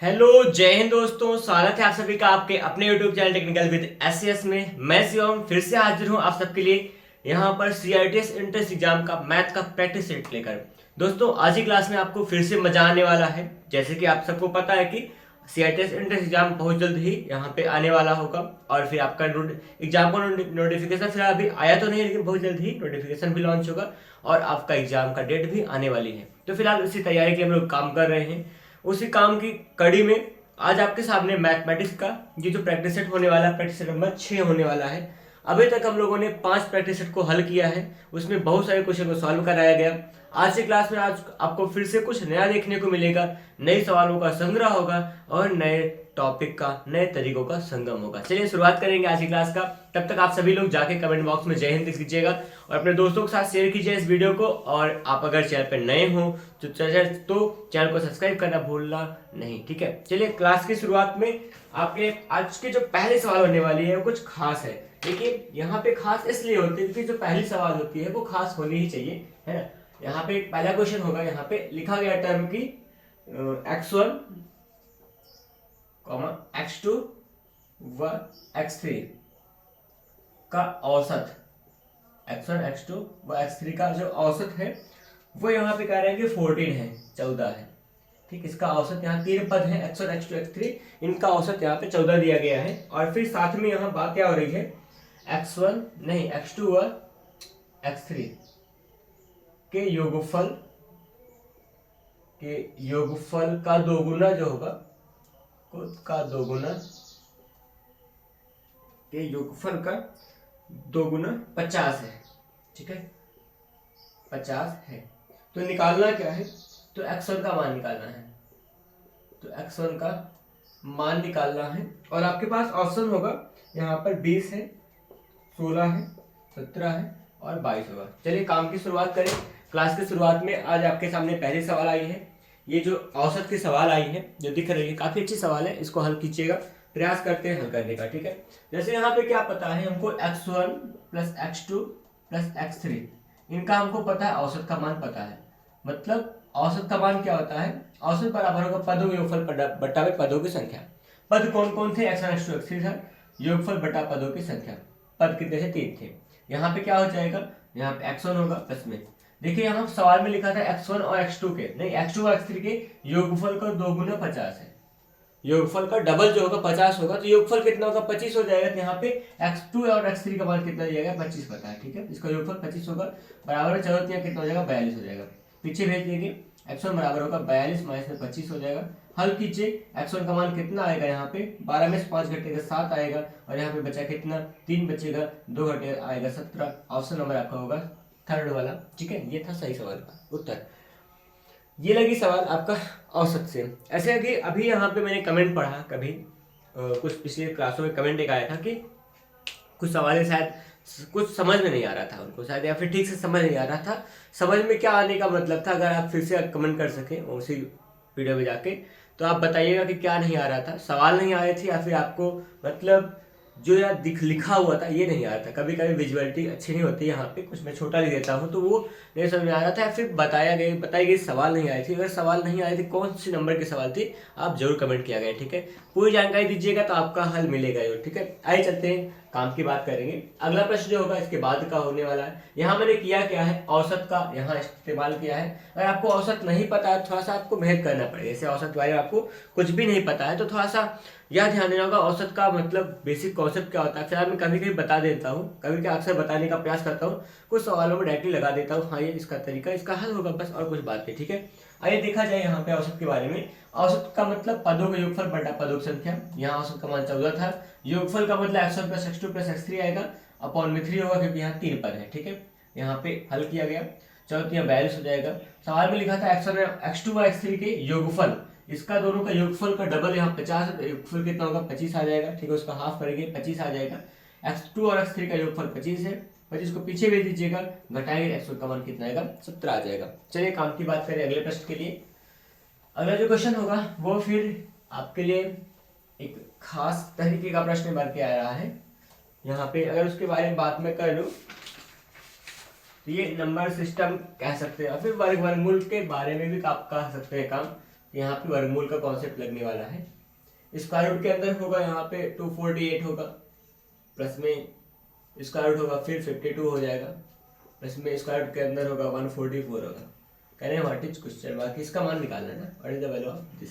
Hello जय हिंद दोस्तों, स्वागत है आप सभी का आपके अपने YouTube channel technical with SS में। मैं शिवम फिर से हाजिर हूं आप सबके लिए यहां पर सीआईटीएस एंट्रेंस एग्जाम का मैथ का प्रैक्टिस सेट लेकर। दोस्तों आज की क्लास में आपको फिर से मजा आने वाला है। जैसे कि आप सबको पता है कि सीआईटीएस एंट्रेंस एग्जाम बहुत जल्द ही यहाँ पे आने वाला होगा और फिर आपका एग्जाम का नोटिफिकेशन फिर अभी आया तो नहीं, लेकिन बहुत जल्द ही नोटिफिकेशन भी लॉन्च होगा और आपका एग्जाम का डेट भी आने वाली है। तो फिलहाल उसी तैयारी के लिए हम लोग काम कर रहे हैं। उसी काम की कड़ी में आज आपके सामने मैथमेटिक्स का ये जो प्रैक्टिस सेट होने वाला है, प्रैक्टिस सेट नंबर 6 होने वाला है। अभी तक हम लोगों ने 5 प्रैक्टिस सेट को हल किया है, उसमें बहुत सारे क्वेश्चन को सॉल्व कराया गया। आज की क्लास में आज आपको फिर से कुछ नया देखने को मिलेगा, नए सवालों का संग्रह होगा और नए टॉपिक का, नए तरीकों का संगम होगा। चलिए शुरुआत करेंगे आज की क्लास का। तब तक आप सभी लोग जाके कमेंट बॉक्स में जय हिंद लिख दीजिएगा और अपने दोस्तों के साथ शेयर कीजिए इस वीडियो को। और आप अगर चैनल पर नए हो तो चैनल को सब्सक्राइब करना भूलना नहीं, ठीक है। चलिए क्लास की शुरुआत में आपके आज के जो पहले सवाल होने वाली है वो कुछ खास है। देखिए यहाँ पे खास इसलिए होती है क्योंकि जो पहली सवाल होती है वो खास होनी ही चाहिए, है ना। यहाँ पे पहला क्वेश्चन होगा, यहाँ पे लिखा गया टर्म की x1, x2 व x3 का औसत, x1, x2 व x3 का जो औसत है वो यहाँ पे कह रहे हैं कि 14 है, 14 है, ठीक। इसका औसत यहाँ 3 पद है, x1, x2, x3, इनका औसत यहाँ पे 14 दिया गया है। और फिर साथ में यहाँ बात क्या हो रही है, x1 नहीं x2 व x3 के योगफल का दोगुना जो होगा, का दोगुना के योगफल का दोगुना 50 है, ठीक है, 50 है। तो निकालना क्या है, तो x1 का मान निकालना है, तो x1 का मान निकालना है। और आपके पास ऑप्शन होगा यहाँ पर 20 है, 16 है, 17 है और 22 होगा। चलिए काम की शुरुआत करें। क्लास की शुरुआत में आज आपके सामने पहली सवाल आई है, ये जो औसत की सवाल आई है जो दिख रही है, काफी अच्छी सवाल है, इसको हल कीजिएगा, प्रयास करते हैं हल करने का, ठीक है। जैसे यहाँ पे क्या पता है हमको, x1 plus x2 plus x3, इनका हमको पता है, औसत का मान पता है। मतलब औसत का मान क्या होता है, औसत बराबर होगा पदों के योगफल बटा में पदों की संख्या। पद कौन कौन थे, x1, x2, x3 था, योगफल बटा पदों की संख्या। पद कितने थे, 3 थे। यहाँ पे क्या हो जाएगा, यहाँ पे x1 होगा प्लस में, देखिए यहाँ सवाल में लिखा था x1 और x2 के, नहीं x2 और x3 के योगफल का दोगुना 50 है, योगफल का डबल जो होगा 50 होगा, तो योगफल कितना होगा, 25 हो जाएगा। तो यहाँ पे x2 और x3 का मान कितना जाएगा, 25 पता है, ठीक है। इसका योगफल 25 होगा, बराबर चलो यहाँ कितना हो जाएगा, 42 हो जाएगा। पीछे भेज देंगे, x1 बराबर होगा 42 माइनस में 25 हो जाएगा। हल कीजिए, x1 का मान कितना आएगा, यहाँ पे 12 में से 5 घटेगा 7 आएगा, और यहाँ पे बचा कितना, 3 बचेगा, 2 घटेगा आएगा 17। ऑप्शन नंबर आपका होगा थर्ड वाला, ठीक है। ये था सही सवाल का उत्तर। ये लगी सवाल आपका औसत से। ऐसे है कि अभी यहाँ पे मैंने कमेंट पढ़ा, कभी कुछ पिछले क्लासों में कमेंट एक आया था कि कुछ सवाल शायद कुछ समझ में नहीं आ रहा था उनको, शायद या फिर ठीक से समझ नहीं आ रहा था। समझ में क्या आने का मतलब था, अगर आप फिर से कमेंट कर सकें उसी वीडियो में जाके, तो आप बताइएगा कि क्या नहीं आ रहा था, सवाल नहीं आ रहे थे या फिर आपको मतलब जो यार लिखा हुआ था ये नहीं आ रहा था। कभी कभी विजुअलिटी अच्छी नहीं होती, यहाँ पे कुछ मैं छोटा लिख देता हूँ तो वो नहीं समझ में आ रहा था, फिर बताई गई सवाल नहीं आए थे। अगर सवाल नहीं आए थे, कौन सी नंबर के सवाल थे, आप जरूर कमेंट किया गया, ठीक है। पूरी जानकारी दीजिएगा तो आपका हल मिलेगा, ठीक है। आइए चलते हैं काम की बात करेंगे। अगला प्रश्न जो होगा इसके बाद का होने वाला है। यहाँ मैंने किया क्या है, औसत का यहाँ इस्तेमाल किया है। अगर आपको औसत नहीं पता है, थोड़ा सा आपको मेहनत करना पड़ेगा। जैसे औसत के बारे में आपको कुछ भी नहीं पता है तो थोड़ा सा यह ध्यान देना होगा, औसत का मतलब बेसिक कॉन्सेप्ट क्या होता है। फिर मैं कभी कभी बता देता हूँ, कभी कभी अक्सर बताने का प्रयास करता हूँ, कुछ सवालों में डायरेक्टली लगा देता हूँ, हाँ ये इसका तरीका, इसका हल होगा, बस और कुछ बात नहीं, ठीक है। आइए देखा जाए यहाँ पे औसत के बारे में। औसत का मतलब पदों का योगफल बटा पदों की संख्या। यहाँ औसत का मान 14 था, योगफल का मतलब x1 plus x2 plus x3 आएगा, अपॉन में 3 होगा क्योंकि यहाँ 3 पद है, ठीक है। यहाँ पे हल किया गया, चलो तो यहाँ 42 हो जाएगा। सवाल में लिखा था x1 x2 व x3 के योगफल, इसका दोनों का योगफल का डबल यहाँ 50 है, योगफल कितना होगा, 25 आ जाएगा, ठीक है। उसका हाफ करेंगे 25 आ जाएगा। x2 और x3 का योगफल 25 है, 25 को पीछे भेज दीजिएगा, घटाएंगे x1 का मान कितना आएगा, 17 आ जाएगा। चलिए काम की बात करें अगले प्रश्न के लिए। अगला जो क्वेश्चन होगा वो फिर आपके लिए एक खास तरीके का प्रश्न बन के आ रहा है। यहाँ पे अगर उसके बारे में बात मैं कर लूँ तो ये नंबर सिस्टम कह सकते हैं, और फिर वर्गमूल के बारे में भी आप कह सकते हैं काम। यहाँ पे वर्गमूल का कॉन्सेप्ट लगने वाला है। स्क्वायर रूट के अंदर होगा यहाँ पे 248 होगा, प्लस में स्क्वायर रूट होगा फिर 52 हो जाएगा, प्लस में स्क्वायर रूट के अंदर होगा 144 होगा। कह रहे हैं व्हाट इज क्वेश्चन, बाकी इसका मान निकालना है ना, what is the value of this,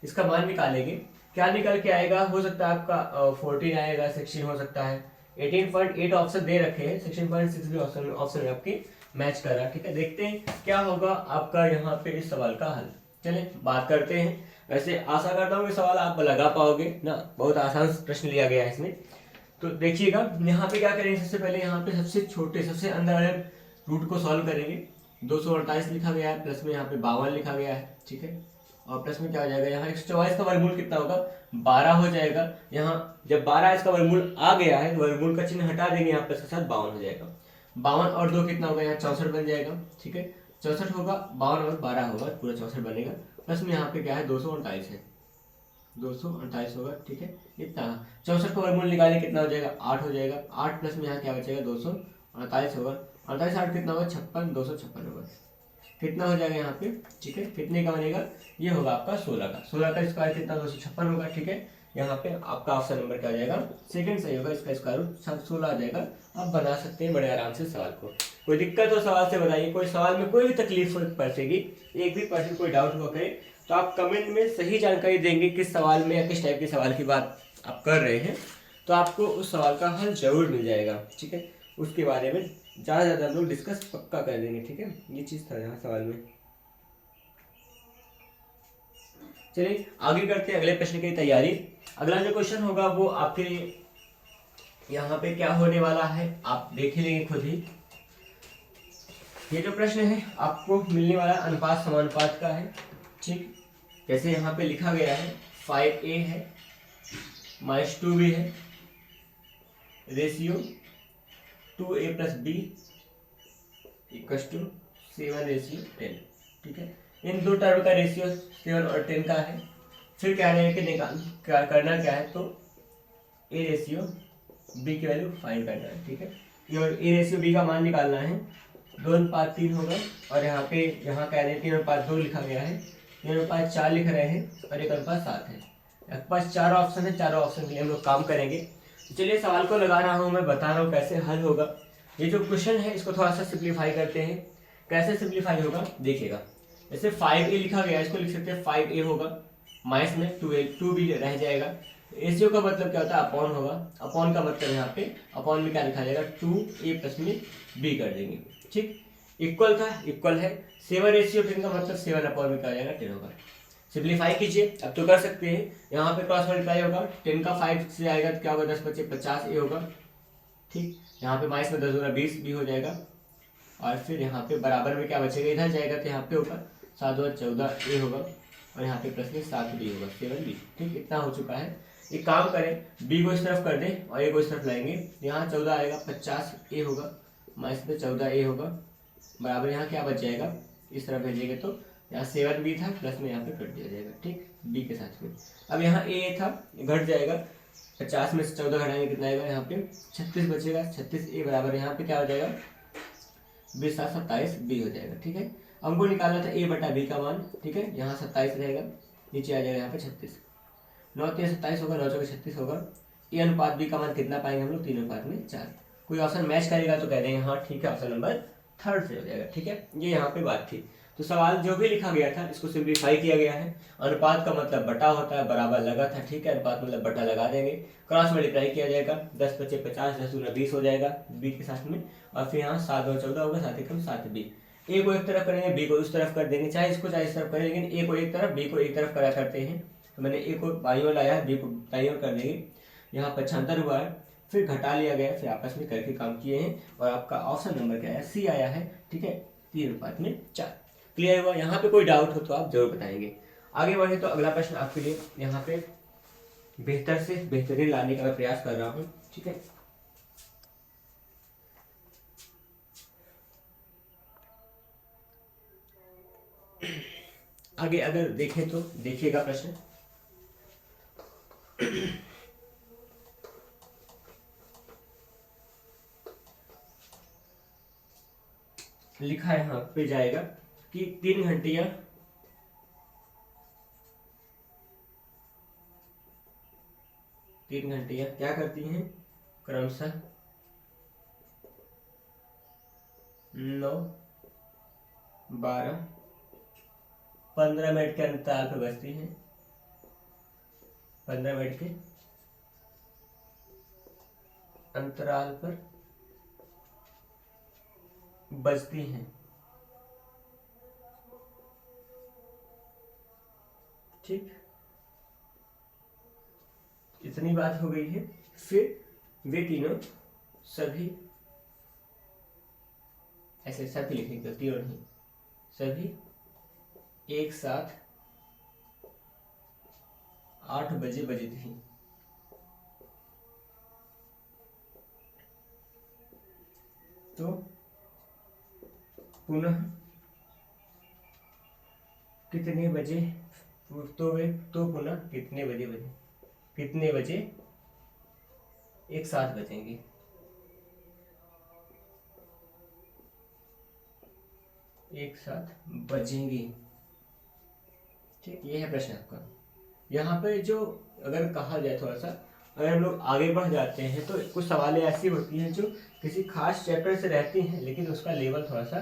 इसका मान निकालेंगे। क्या निकल के आएगा, हो सकता है आपका 14 आएगा, 16 हो सकता है, 18.8 ऑप्शन दे रखे हैं, 16.6 भी ऑप्शन आपके मैच कर रहा है। ठीक है, देखते हैं क्या होगा आपका यहाँ पे इस सवाल का हल। चलिए बात करते हैं। वैसे आशा करता हूँ कि सवाल आप लगा पाओगे ना, बहुत आसान प्रश्न लिया गया है इसमें। तो देखिएगा यहाँ पे क्या करेंगे, सबसे पहले यहाँ पे सबसे छोटे सबसे अंदर वाले रूट को सॉल्व करेंगे। 248 लिखा गया है, प्लस में यहाँ पे 52 लिखा गया है। ठीक है, और प्लस में क्या हो जाएगा, यहाँ 144 का वर्गमूल कितना होगा, 12 हो जाएगा। यहाँ जब 12 इसका वर्गमूल आ गया है तो वर्गमूल का चिन्ह हटा देंगे, यहाँ पे इसके साथ 52 हो जाएगा। 52 और 2 कितना होगा, यहाँ 64 बन जाएगा। ठीक है, 64 होगा, 52 और 12 होगा, पूरा 64 बनेगा। प्लस में यहाँ पे क्या है, 248 है, 248 होगा। ठीक है, इतना 64 का वर्गमूल निकालें कितना हो जाएगा, 8 हो जाएगा। 8 प्लस में यहाँ क्या बचेगा, 248 होगा। 48 8 कितना होगा, 56, 256 होगा। कितना हो जाएगा यहाँ पे, ठीक है, कितने का बनेगा, ये होगा आपका 16 का। 16 का स्क्वायर कितना, 256 होगा। ठीक है, यहाँ पे आपका ऑप्शन नंबर क्या हो जाएगा, सेकंड सही होगा, इसका स्क्वायर रूट 16 आ जाएगा। आप बना सकते हैं बड़े आराम से सवाल को। कोई दिक्कत हो सवाल से बताइए, कोई सवाल में कोई भी तकलीफ पड़ेगी, एक भी परसेंट कोई डाउट हुआ करे तो आप कमेंट में सही जानकारी देंगे किस सवाल में या किस टाइप के सवाल की बात आप कर रहे हैं, तो आपको उस सवाल का हल जरूर मिल जाएगा। ठीक है, उसके बारे में ज़्यादा ज़्यादा हम लोग डिस्कस पक्का कर देंगे। ठीक है, ये चीज़ था यहाँ सवाल में। चलिए आगे करते हैं अगले प्रश्न की तैयारी। अगला जो क्वेश्चन होगा वो आपके यहाँ पे क्या होने वाला है आप देख ही लेंगे खुद ही। ये जो प्रश्न है आपको मिलने वाला अनुपात समानुपात का है। ठीक, जैसे यहाँ पे लिखा गया है 5a है -2b है, ratio 2a plus b equals to 7:10। ठीक है, इन दो टर्म का रेशियो 7 और 10 का है। फिर क्या है कि क्या करना क्या है, तो a रेशियो b की वैल्यू फाइंड करना है। ठीक है, ये a रेशियो b का मान निकालना है। 2:3 होगा, और यहाँ पे यहाँ कह रहे हैं 3:2 लिखा गया है, 3:4 लिख रहे हैं, और 1:7 है। आपके पास 4 ऑप्शन है, चारों ऑप्शन के लिए हम लोग काम करेंगे। तो चलिए सवाल को लगा रहा हूँ, मैं बता रहा हूँ कैसे हल होगा। ये जो क्वेश्चन है इसको थोड़ा सा सिंप्लीफाई करते हैं। कैसे सिंप्लीफाई होगा देखिएगा, जैसे 5a लिखा गया है, इसको लिख सकते हैं 5a होगा, माइनस में 2b रह जाएगा। रेशियो का मतलब क्या होता है, अपॉन होगा। अपॉन का मतलब यहाँ पे अपॉन में क्या लिखा जाएगा, 2a प्लस में b कर देंगे। ठीक, इक्वल था, इक्वल है। 7:10 का मतलब 7 अपॉन में क्या हो जाएगा, 10 होगा। सिंप्लीफाई कीजिए, अब तो कर सकते हैं। यहाँ पे क्रॉस मल्टीप्लाई होगा, 10 का 5 से आएगा तो क्या होगा, 10 बचे 50a होगा। ठीक, यहाँ पे माइनस में 10 दूना 20 भी हो जाएगा, और फिर यहाँ पे बराबर में क्या बचेगा, इधर जाएगा तो यहाँ पे होगा 7 और 14a होगा, और यहाँ पे प्लस में 7b होगा, 7b। ठीक, इतना हो चुका है। एक काम करें, b को इस तरफ कर दें और a को इस तरफ लाएंगे, यहाँ 14 आएगा, 50a होगा, माइनस में 14a होगा, बराबर यहाँ क्या बच जाएगा, इस तरफ भेजेंगे तो यहाँ 7b था, प्लस में यहाँ पे कट दिया जाएगा। ठीक, b के साथ में। अब यहाँ a था, घट जाएगा, 50 में से 14 घटाएंगे कितना आएगा, यहाँ पे 36 बचेगा, 36a बराबर यहाँ पे क्या हो जाएगा, 20 7 27 b हो जाएगा। ठीक है, हमको निकालना था a बटा b का मान। ठीक है, यहाँ 27 रहेगा, नीचे आ जाएगा यहाँ पे 36, 9 3 27 होगा, 9 4 36 होगा। a अनुपात b का मान कितना पाएंगे हम लोग, 3:4। कोई ऑप्शन मैच करेगा तो कह देंगे हाँ ठीक है, ऑप्शन नंबर 3 से हो जाएगा। ठीक है, ये यहाँ पे बात थी। तो सवाल जो भी लिखा गया था इसको सिंप्लीफाई किया गया है। अनुपात का मतलब बटा होता है, बराबर लगा था। ठीक है, अनुपात मतलब बटा लगा देंगे, क्रॉस मल्टीप्लाई किया जाएगा, 10 बचे 50, 10 दूना 20 हो जाएगा b के साथ में, और फिर यहाँ 7 और 14 होगा, 7 एकम 7b। a को एक तरफ करेंगे, b को उस तरफ कर देंगे, चाहे इसको चाहे इस तरफ करें, लेकिन a को एक तरफ b को एक तरफ करा करते हैं। तो मैंने a को बाईं ओर लाया, b को दाईं ओर कर देंगे, यहाँ 75 हुआ है, फिर घटा लिया गया, फिर आपस में करके काम किए हैं, और आपका ऑप्शन नंबर क्या है, सी आया है। ठीक है, 3:4। क्लियर हुआ? यहाँ पे कोई डाउट हो तो आप जरूर बताएंगे। आगे बढ़े तो अगला प्रश्न आपके लिए यहाँ पे बेहतर से बेहतरीन लाने का मैं प्रयास कर रहा हूँ। ठीक है, आगे अगर देखें तो देखिएगा प्रश्न लिखा यहाँ पे जाएगा कि 3 घंटियां 3 घंटियां क्या करती हैं, क्रमशः 9, 12, 15 मिनट के अंतराल पर बजती हैं, 15 मिनट के अंतराल पर बजती हैं। ठीक, इतनी बात हो गई है। फिर वे तीनों सभी, ऐसे सभी लिखेंगे, गलती और नहीं, सभी एक साथ 8 बजे बजी थी। तो पुनः कितने बजे, तो पुनः कितने बजे एक साथ बजेंगे। एक साथ बजेंगे। ठीक, ये है प्रश्न आपका। यहाँ पे जो अगर कहा जाए थोड़ा सा, अगर हम लोग आगे बढ़ जाते हैं तो कुछ सवालें ऐसी होती हैं जो किसी खास चैप्टर से रहती हैं, लेकिन उसका लेवल थोड़ा सा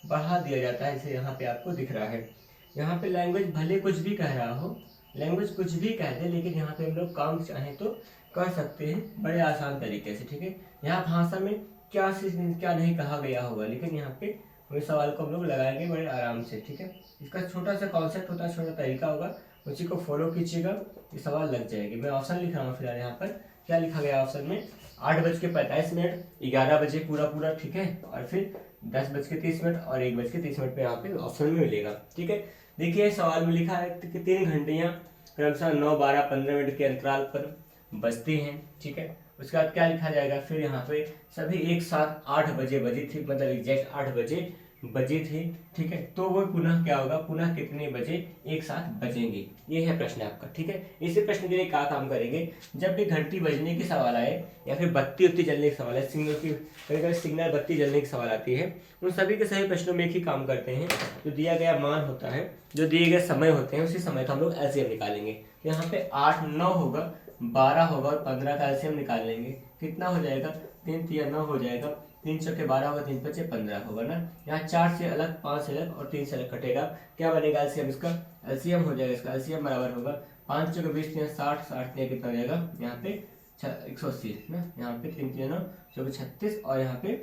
बढ़ा दिया जाता है, जैसे यहाँ पे आपको दिख रहा है। यहाँ पे लैंग्वेज भले कुछ भी कह रहा हो, लैंग्वेज कुछ भी कह दे, लेकिन यहाँ पे हम लोग काम चाहें तो कर सकते हैं बड़े आसान तरीके से। ठीक है, यहाँ भाषा में क्या नहीं कहा गया होगा, लेकिन यहाँ पे वही सवाल को हम लोग लगाएंगे बड़े आराम से। ठीक है, इसका छोटा सा कॉन्सेप्ट होता है, छोटा तरीका होगा, उसी को फॉलो कीजिएगा, ये सवाल लग जाएगी। मैं ऑप्शन लिख रहा हूँ फिलहाल। यहाँ पर क्या लिखा गया ऑप्शन में, 8:45, 11 बजे पूरा। ठीक है, और फिर 10:30 और 1:30 पे यहाँ पे ऑप्शन में मिलेगा। ठीक है, देखिए सवाल में लिखा है कि 3 घंटियाँ क्रमशः 9, 12, 15 मिनट के अंतराल पर बजती हैं। ठीक है, उसके बाद क्या लिखा जाएगा, फिर यहाँ पे सभी एक साथ 8 बजे बजी थी, मतलब एग्जैक्ट 8 बजे बजी थी। ठीक है, तो वो पुनः क्या होगा, पुनः कितने बजे एक साथ बजेंगे, ये है प्रश्न आपका। ठीक है, इसी प्रश्न के लिए क्या काम करेंगे, जब भी घंटी बजने की सवाल आए या फिर बत्ती उत्ती जलने की सवाल है, सिग्नल की कभी सिग्नल बत्ती जलने की सवाल आती है, उन सभी के सभी प्रश्नों में एक ही काम करते हैं, जो दिया गया मान होता है, जो दिए गए समय होते हैं, उसी समय का हम लोग एलसीएम निकालेंगे। यहाँ पे 8, 9 होगा, 12 होगा और 15 का एलसीएम निकाल लेंगे। कितना हो जाएगा, 3 तिया 9 हो जाएगा, 3 चौके 12 होगा, 3 पचे 15 होगा ना। यहाँ 4 से अलग, 5 से अलग और 3 से अलग कटेगा, क्या बनेगा एलसीएम, इसका एलसीएम हो जाएगा, इसका एलसीएम बराबर होगा 5 चौके 20, 60, 60 कितना हो जाएगा, यहाँ पे 180 ना, यहाँ पे 3 3 9 चौके 36 और यहाँ पे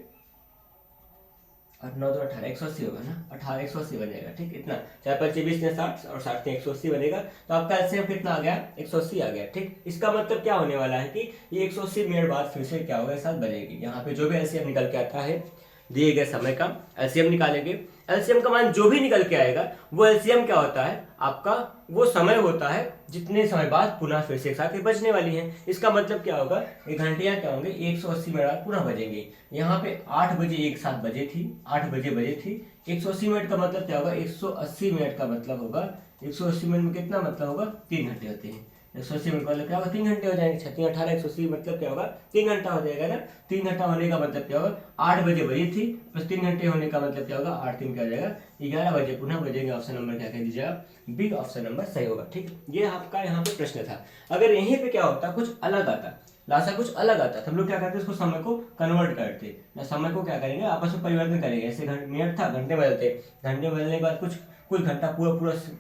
8 9 तो 18, 180 होगा ना, 18 180 बन जाएगा। ठीक, इतना 4 5 20 60 और 60 180 बनेगा। तो आपका एलसीएम कितना आ गया, 180 आ गया। ठीक, इसका मतलब क्या होने वाला है कि ये 180 मिनट बाद फिर से क्या होगा, एक साथ बजेगी। यहाँ पे जो भी एलसीएम निकल के आता है, दिए गए समय का एलसीएम निकालेंगे। एलसीएम का मान जो भी निकल के आएगा, वो एलसीएम क्या होता है आपका, वो समय होता है जितने समय बाद पुनः फिर से एक साथ बजने वाली है। इसका मतलब क्या होगा, ये घंटियां क्या होंगे, 180 मिनट बाद पुनः बजेंगे। यहाँ पे 8 बजे एक साथ बजे थी, 8 बजे बजे थी, 180 मिनट का मतलब क्या होगा, 180 मिनट का मतलब होगा, 180 मिनट में कितना मतलब होगा, 3 घंटे होते हैं। 180 मिनट का मतलब क्या होगा, 3 घंटे हो जाएंगे। 36 18 180 मतलब क्या होगा, 3 घंटा हो जाएगा ना। 3 घंटा होने का मतलब क्या होगा, 8 बजे बजी थी बस 3 घंटे होने का मतलब क्या होगा, 8 3 क्या हो जाएगा, 11 बजे पुनः बजेंगे। ऑप्शन नंबर क्या कह दीजिएगा, बी ऑप्शन नंबर सही होगा। ठीक, ये आपका यहाँ पे प्रश्न था। अगर यहीं पे क्या होता, कुछ अलग आता, लासा कुछ अलग आता, तो हम लोग क्या करते, उसको समय को कन्वर्ट करते, समय को क्या करेंगे, आपस में परिवर्तन करेंगे। ऐसे मिनट था, घंटे बदलते, घंटे बदलने के बाद कुछ घंटा पूरा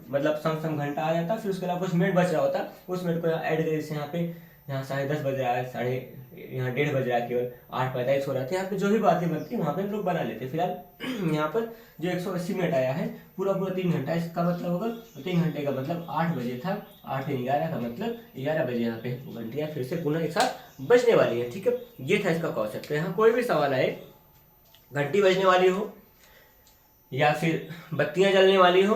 मतलब सम घंटा आ जाता, फिर उसके अलावा कुछ मिनट बच रहा होता, उस मिनट को यहाँ ऐड करें। जैसे यहाँ पे यहाँ 10:30 बज रहा है, यहाँ 1:30 बज रहा है, केवल 8:45 हो रहा था। यहाँ पे जो भी बातें बनती है वहाँ पे हम लोग बना लेते। फिलहाल यहाँ पर जो 180 मिनट आया है, पूरा 3 घंटा, इसका मतलब होगा 3 घंटे का मतलब 8 बजे था, 8 3 11 का मतलब 11 बजे यहाँ पे घंटियाँ फिर से पुनः एक साथ बजने वाली है। ठीक है, ये था इसका कॉन्सेप्ट। तो यहाँ कोई भी सवाल आए, घंटी बजने वाली हो या फिर बत्तियां जलने वाली हो,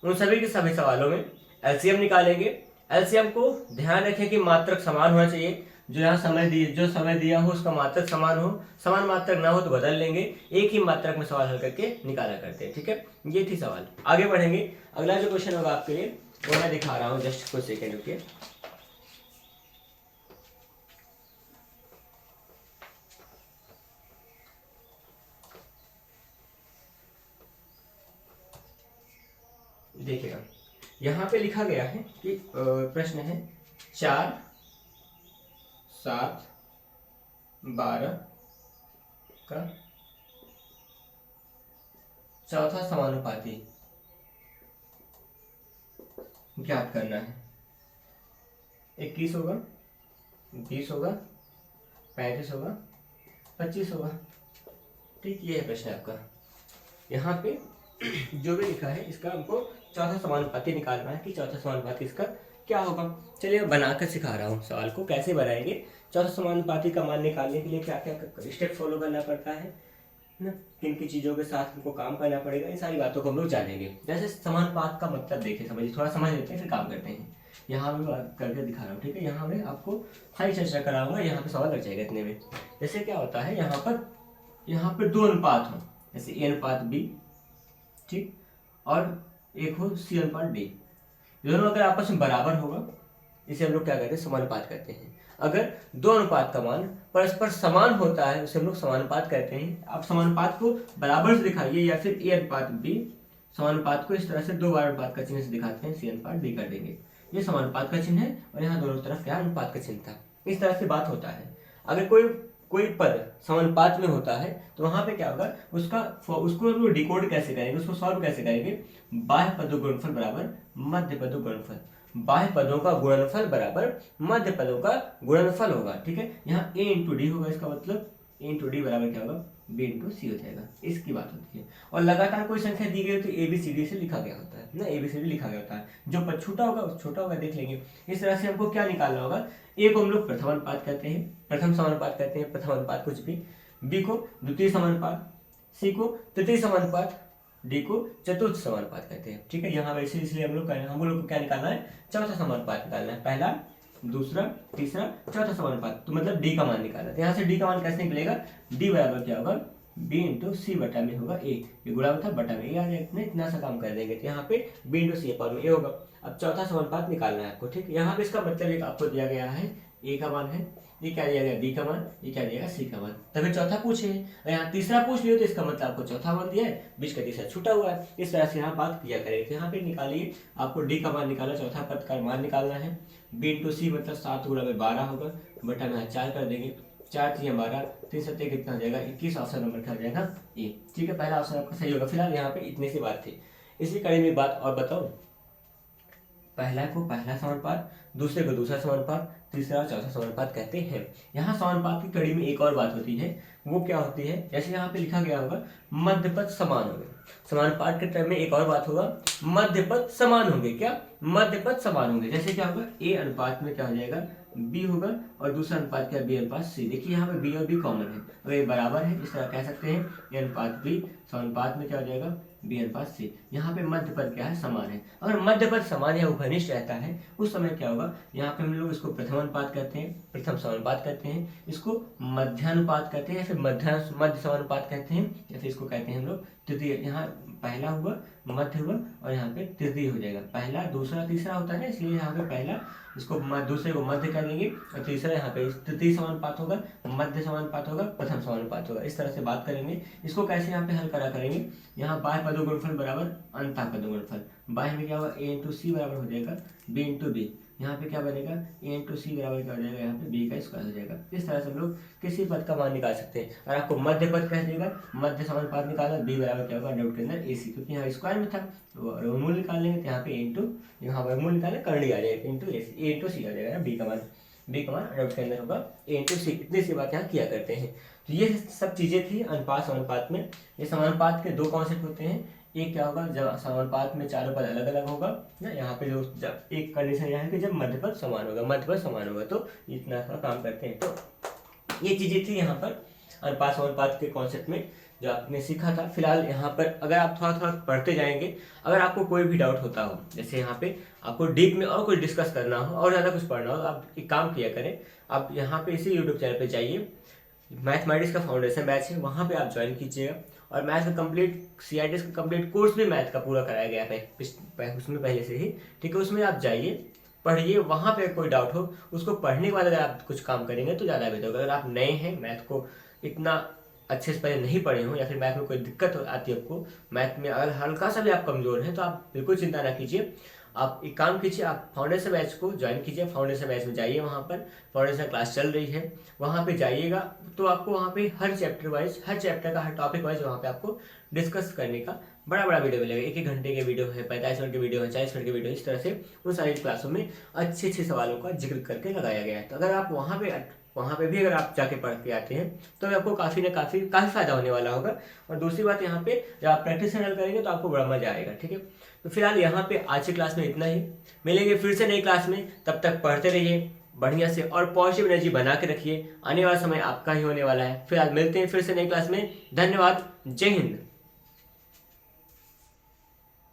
उन सभी के सभी सवालों में एलसीएम निकालेंगे। एलसीएम को ध्यान रखें कि मात्रक समान होना चाहिए, जो यहाँ जो समय दिया हो उसका मात्रक समान हो, समान मात्रक ना हो तो बदल लेंगे, एक ही मात्रक में सवाल हल करके निकाला करते हैं। ठीक है, ये थी सवाल। आगे बढ़ेंगे, अगला जो क्वेश्चन होगा आपके लिए वो मैं दिखा रहा हूँ, जस्ट कुछ सेकेंड रुकिए। देखिएगा, यहाँ पे लिखा गया है कि प्रश्न है 4 7 12 का चौथा समानुपाती ज्ञात करना है। 21 होगा, 20 होगा, 35 होगा, 25 होगा। ठीक, ये है प्रश्न आपका। यहाँ पे जो भी लिखा है इसका हमको चौथा समानुपाती निकालना है कि चौथा समानुपाती इसका क्या होगा। चलिए मैं बनाकर सिखा रहा हूँ सवाल को कैसे बनाएंगे। चौथा समानुपाती का मान निकालने के लिए क्या क्या स्टेप फॉलो करना पड़ता है ना, किन किन चीज़ों के साथ हमको काम करना पड़ेगा, इन सारी बातों को हम लोग जानेंगे। जैसे समानुपात का मतलब देखिए, समझिए, थोड़ा समझ लेते हैं फिर काम करते हैं। यहाँ मैं करके दिखा रहा हूँ, ठीक है। यहाँ मैं आपको सारी चर्चा कराऊंगा, यहाँ पे सवाल लग जाएगा इतने में। जैसे क्या होता है, यहाँ पर दो अनुपात हो, जैसे ए अनुपात बी, ठीक, और एक हो सी अनुपात डी। दोनों अगर आपस में बराबर होगा, इसे हम लोग क्या कहते हैं, समानुपात कहते हैं। अगर दो अनुपात का मान परस्पर समान होता है उसे हम लोग समानुपात कहते हैं। आप समानुपात को बराबर से दिखाइए या फिर ए अनुपात बी, समानुपात को इस तरह से दो बार अनुपात का चिन्ह से दिखाते हैं, सी अनुपात डी कर देंगे। ये समानुपात का चिन्ह है और यहाँ दोनों तरफ क्या अनुपात का चिन्ह था। इस तरह से बात होता है। अगर कोई पद समानुपात में होता है तो वहां पे क्या होगा, उसको हम लोग डिकोड कैसे करेंगे, उसको सॉल्व कैसे करेंगे। बाह्य पदों गुणनफल बराबर मध्य पदों गुणनफल, बाह्य पदों का गुणनफल बराबर मध्य पदों का गुणनफल होगा, ठीक है। यहाँ a इंटू डी होगा, इसका मतलब a इंटू डी बराबर क्या होगा, b इंटू सी हो जाएगा। इसकी बात होती है। और लगातार कोई संख्या दी गई तो ए बी सी डी से लिखा गया होता है ना, ए बी सी डी लिखा गया होता है। जो पद छोटा होगा उस छोटा होगा, देख लेंगे। इस तरह से हमको क्या निकालना होगा, ए को हम लोग प्रथम अनुपात कहते हैं, प्रथम समानुपात कहते हैं, प्रथम अनुपात कुछ भी, बी को द्वितीय समानुपात, सी को तृतीय समानुपात, डी को चतुर्थ समानुपात कहते हैं, ठीक है। यहाँ वैसे इसलिए हम लोग को क्या निकालना है, चौथा समानुपात निकालना है। पहला, दूसरा, तीसरा, चौथा समानुपात, तो मतलब डी का मान निकालना है। यहाँ से डी का मान कैसे निकलेगा, डी बराबर क्या होगा, बी इंटू सी बटा में होगा ए, ये गुणा था बटा में ए आ जाएगा। इतना सा काम कर देंगे तो यहाँ पे बी इंटू सी पावर में ए होगा। अब चौथा समानुपात निकालना है आपको, ठीक। यहाँ पे इसका मतलब एक आपको दिया गया है, ए का मान है, ये क्या दिया गया, बी का मान, ये क्या दिया गया, सी का मान। तभी चौथा पूछे हैं, और यहाँ तीसरा पूछ लियो तो इसका मतलब आपको चौथा मान दिया है, बीच का तीसरा छूटा हुआ है। इस तरह से यहाँ बात किया करेंगे। यहाँ पे निकालिए, आपको डी का मान निकालना, चौथा पद का मान निकालना है। बी इंटू सी मतलब 7 गुणा में 12 होगा, बटा में 4 कर देंगे, 4 3 12, 3 7 कितना हो जाएगा, 21। ऑप्शन नंबर क्या हो जाएगा, ए, ठीक है। पहला ऑप्शन आपका सही होगा। फिलहाल यहाँ पे इतनी सी बात थी। इसी कड़ी में बात और बताओ, पहला को पहला समानुपात, दूसरे को दूसरा समानुपात, तीसरा और चौथा समानुपात कहते हैं। यहाँ समानुपात की कड़ी में एक और बात होती है, वो क्या होती है, जैसे यहाँ पे लिखा गया होगा मध्यपद समान होंगे। समानुपात के टर्म में एक और बात होगा, मध्यपद समान होंगे। क्या, मध्यपद समान होंगे। जैसे क्या होगा, ए अनुपात में क्या हो जाएगा, बी होगा, और दूसरा अनुपात क्या, बी अनुपात सी। देखिए यहाँ पे बी और बी कॉमन है, अगर ये बराबर है इस तरह कह सकते हैं, ए अनुपात बी, समानुपात में क्या हो जाएगा, बी अनुपात सी। यहाँ पे मध्य पद क्या है, समान है। अगर मध्य पद समान या उभयनिष्ठ रहता है उस समय क्या होगा, यहाँ पे हम लोग इसको प्रथम अनुपात कहते हैं, प्रथम समानुपात कहते हैं, इसको मध्यानुपात कहते हैं, या फिर मध्य समानुपात कहते हैं, या फिर इसको कहते हैं हम लोग तृतीय। यहाँ पहला हुआ, मध्य हुआ, और यहाँ पे तृतीय हो जाएगा। पहला, दूसरा, तीसरा होता है, इसलिए यहाँ पे पहला इसको दूसरे को मध्य कर देंगे, और तीसरा यहाँ पे तृतीय समानुपात होगा, मध्य समानुपात होगा, प्रथम समानुपात होगा। इस तरह से बात करेंगे। इसको कैसे यहाँ पे हल करा करेंगे, यहाँ बाह्य पदों गुणनफल बराबर अंतः पदों गुणनफल। बाह्य में क्या होगा, ए इंटू सी बराबर हो जाएगा बी इंटू बी। यहाँ पे क्या बनेगा, ए इंटू सी बराबर क्या हो जाएगा, यहाँ पे बी का स्क्वायर हो जाएगा। इस तरह से हम लोग किसी पद का मान निकाल सकते हैं। अगर आपको मध्य पद कह देगा, मध्य समानुपात निकालना, बी बराबर क्या होगा, डाउट के अंदर ए सी, क्योंकि यहाँ स्क्वायर में था तो वर्गमूल निकाल लेंगे, तो यहाँ पे इंटू, यहाँ वर्गमूल निकालें, करंडी आ जाएगा, इंटू ए सी, ए इंटू सी आ जाएगा। बी का मान डाउट के अंदर होगा ए इंटू सी। इतनी सी बात यहाँ किया करते हैं। तो ये सब चीजें थी अनुपात समानुपात में। ये समानुपात के दो कॉन्सेप्ट होते हैं। एक क्या होगा, जब समानुपात में चारों पद अलग अलग होगा ना, यहाँ पे जो जब एक कंडीशन यह है कि जब मध्यपद समान होगा, मध्यपद समान होगा, तो इतना सा काम करते हैं। तो ये चीजें थी यहाँ पर अनुपात समानुपात के कॉन्सेप्ट में जो आपने सीखा था। फिलहाल यहाँ पर अगर आप थोड़ा थोड़ा पढ़ते जाएंगे, अगर आपको कोई भी डाउट होता हो, जैसे यहाँ पे आपको डीप में और कुछ डिस्कस करना हो और ज़्यादा कुछ पढ़ना हो, तो आप एक काम किया करें, आप यहाँ पे इसी यूट्यूब चैनल पे जाइए, मैथमेटिक्स का फाउंडेशन बैच है, वहाँ पे आप ज्वाइन कीजिएगा। और मैथ का कंप्लीट CITS का कंप्लीट कोर्स भी मैथ का पूरा कराया गया है उसमें पहले से ही, ठीक है। उसमें आप जाइए, पढ़िए, वहाँ पे कोई डाउट हो उसको पढ़ने के बाद अगर आप कुछ काम करेंगे तो ज़्यादा बेहतर होगा। अगर आप नए हैं, मैथ को इतना अच्छे से पहले नहीं पढ़े हो, या फिर मैथ में कोई दिक्कत आती है आपको, मैथ में अगर हल्का सा भी आप कमज़ोर हैं, तो आप बिल्कुल चिंता ना कीजिए। आप एक काम कीजिए, आप फाउंडेशन बैच को ज्वाइन कीजिए। फाउंडेशन बैच में जाइए, वहाँ पर फाउंडेशन क्लास चल रही है, वहाँ पे जाइएगा तो आपको वहाँ पे हर चैप्टर वाइज, हर चैप्टर का हर टॉपिक वाइज वहाँ पे आपको डिस्कस करने का बड़ा बड़ा वीडियो मिलेगा। 1-1 घंटे के वीडियो है, 45 मिनट के वीडियो है, 40 मिनट के वीडियो, इस तरह से उन सारी क्लासों में अच्छे अच्छे सवालों का जिक्र करके लगाया गया है। तो अगर आप वहाँ पे भी अगर आप जाके पढ़ के आते हैं तो आपको काफ़ी फ़ायदा होने वाला होगा। और दूसरी बात, यहाँ पे जब आप प्रैक्टिस हैंडल करेंगे तो आपको बड़ा मजा आएगा। ठीक है, तो फिलहाल यहाँ पे आज की क्लास में इतना ही। मिलेंगे फिर से नई क्लास में, तब तक पढ़ते रहिए बढ़िया से और पॉजिटिव एनर्जी बना के रखिए। आने वाला समय आपका ही होने वाला है। फिलहाल मिलते हैं फिर से नई क्लास में। धन्यवाद, जय हिंद।